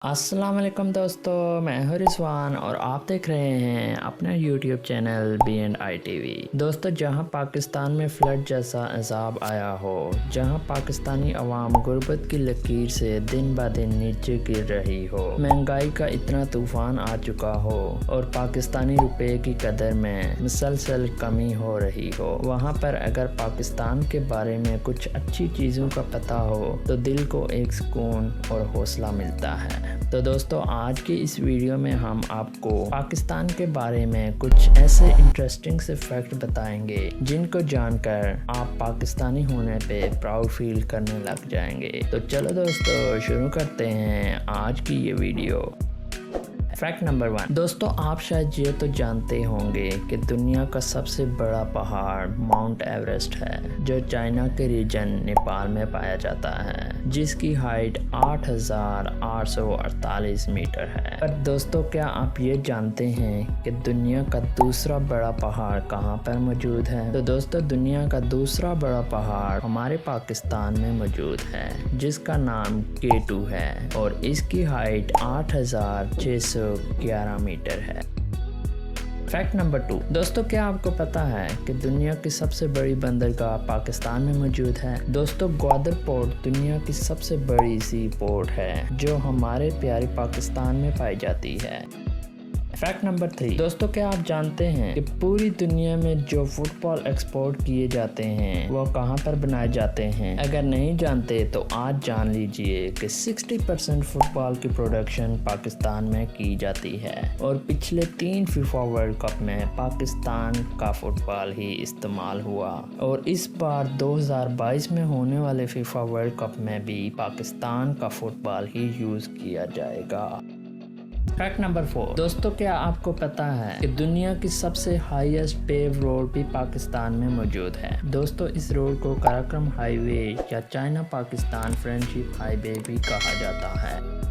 अस्सलाम वालेकुम दोस्तों, मैं हूं रिजवान और आप देख रहे हैं अपना यूट्यूब चैनल B&I TV। दोस्तों, जहां पाकिस्तान में फ्लड जैसा अजाब आया हो, जहां पाकिस्तानी अवाम गुर्बत की लकीर से दिन ब दिन नीचे गिर रही हो, महंगाई का इतना तूफान आ चुका हो और पाकिस्तानी रुपए की कदर में मुसलसल कमी हो रही हो, वहां पर अगर पाकिस्तान के बारे में कुछ अच्छी चीज़ों का पता हो तो दिल को एक सुकून और हौसला मिलता है। तो दोस्तों, आज की इस वीडियो में हम आपको पाकिस्तान के बारे में कुछ ऐसे इंटरेस्टिंग से फैक्ट बताएंगे जिनको जानकर आप पाकिस्तानी होने पे प्राउड फील करने लग जाएंगे। तो चलो दोस्तों, शुरू करते हैं आज की ये वीडियो। Fact number 1। दोस्तों, आप शायद ये तो जानते होंगे कि दुनिया का सबसे बड़ा पहाड़ माउंट एवरेस्ट है, जो चाइना के रीजन नेपाल में पाया जाता है, जिसकी हाइट 8,848 मीटर है। पर दोस्तों, क्या आप ये जानते हैं कि दुनिया का दूसरा बड़ा पहाड़ कहाँ पर मौजूद है? तो दोस्तों, दुनिया का दूसरा बड़ा पहाड़ हमारे पाकिस्तान में मौजूद है, जिसका नाम K2 है और इसकी हाइट 8,611 मीटर है। Fact number 2। दोस्तों, क्या आपको पता है कि दुनिया की सबसे बड़ी बंदरगाह पाकिस्तान में मौजूद है? दोस्तों, ग्वादर पोर्ट दुनिया की सबसे बड़ी सी पोर्ट है जो हमारे प्यारे पाकिस्तान में पाई जाती है। Fact number 3। दोस्तों, क्या आप जानते हैं कि पूरी दुनिया में जो फुटबॉल एक्सपोर्ट किए जाते हैं वो कहां पर बनाए जाते हैं? अगर नहीं जानते तो आज जान लीजिए कि 60% फुटबॉल की प्रोडक्शन पाकिस्तान में की जाती है और पिछले 3 फीफा वर्ल्ड कप में पाकिस्तान का फुटबॉल ही इस्तेमाल हुआ और इस बार 2022 में होने वाले फीफा वर्ल्ड कप में भी पाकिस्तान का फुटबॉल ही यूज़ किया जाएगा। Fact number 4। दोस्तों, क्या आपको पता है कि दुनिया की सबसे हाईएस्ट पेव रोड भी पाकिस्तान में मौजूद है? दोस्तों, इस रोड को काराकोरम हाईवे या चाइना पाकिस्तान फ्रेंडशिप हाईवे भी कहा जाता है।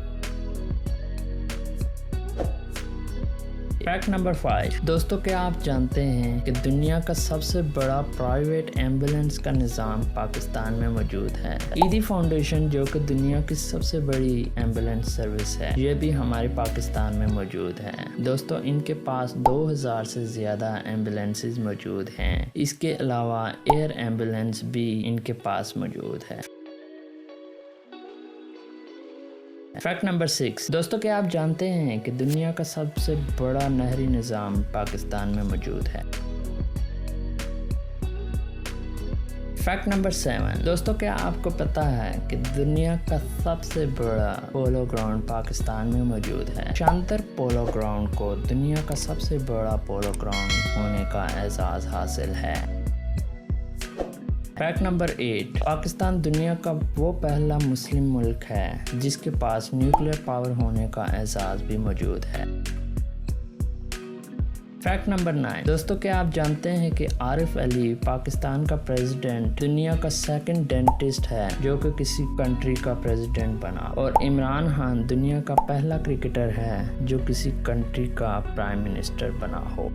Fact number 5। दोस्तों, क्या आप जानते हैं कि दुनिया का सबसे बड़ा प्राइवेट एम्बुलेंस का निज़ाम पाकिस्तान में मौजूद है? ईदी फाउंडेशन, जो कि दुनिया की सबसे बड़ी एम्बुलेंस सर्विस है, ये भी हमारे पाकिस्तान में मौजूद है। दोस्तों, इनके पास 2000 से ज़्यादा एम्बुलेंसेज मौजूद हैं। इसके अलावा एयर एम्बुलेंस भी इनके पास मौजूद है। Fact number 6। दोस्तों, क्या आप जानते हैं कि दुनिया का सबसे बड़ा नहरी निज़ाम पाकिस्तान में मौजूद है? Fact number 7। दोस्तों, क्या आपको पता है कि दुनिया का सबसे बड़ा पोलो ग्राउंड पाकिस्तान में मौजूद है? शांतर पोलो ग्राउंड को दुनिया का सबसे बड़ा पोलो ग्राउंड होने का एजाज़ हासिल है। Fact number 8। पाकिस्तान दुनिया का वो पहला मुस्लिम मुल्क है जिसके पास न्यूक्लियर पावर होने का एजाज़ भी मौजूद है। Fact number 9। दोस्तों, क्या आप जानते हैं कि आरिफ अली पाकिस्तान का प्रेसिडेंट दुनिया का सेकंड डेंटिस्ट है जो कि किसी कंट्री का प्रेसिडेंट बना, और इमरान खान दुनिया का पहला क्रिकेटर है जो किसी कंट्री का प्राइम मिनिस्टर बना हो।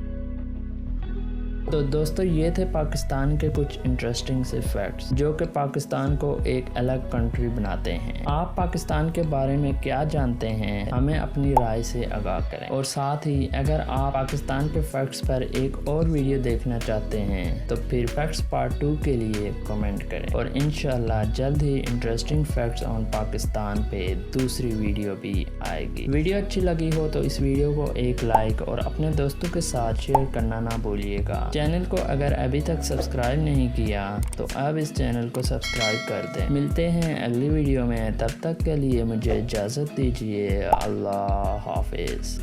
तो दोस्तों, ये थे पाकिस्तान के कुछ इंटरेस्टिंग से फैक्ट्स जो कि पाकिस्तान को एक अलग कंट्री बनाते हैं। आप पाकिस्तान के बारे में क्या जानते हैं, हमें अपनी राय से आगाह करें। और साथ ही अगर आप पाकिस्तान के फैक्ट्स पर एक और वीडियो देखना चाहते हैं तो फिर फैक्ट्स पार्ट 2 के लिए कमेंट करें और इंशाल्लाह जल्द ही इंटरेस्टिंग फैक्ट्स ऑन पाकिस्तान पे दूसरी वीडियो भी आएगी। वीडियो अच्छी लगी हो तो इस वीडियो को एक लाइक और अपने दोस्तों के साथ शेयर करना ना भूलिएगा। चैनल को अगर अभी तक सब्सक्राइब नहीं किया तो अब इस चैनल को सब्सक्राइब कर दें। मिलते हैं अगली वीडियो में, तब तक के लिए मुझे इजाज़त दीजिए। अल्लाह हाफिज़।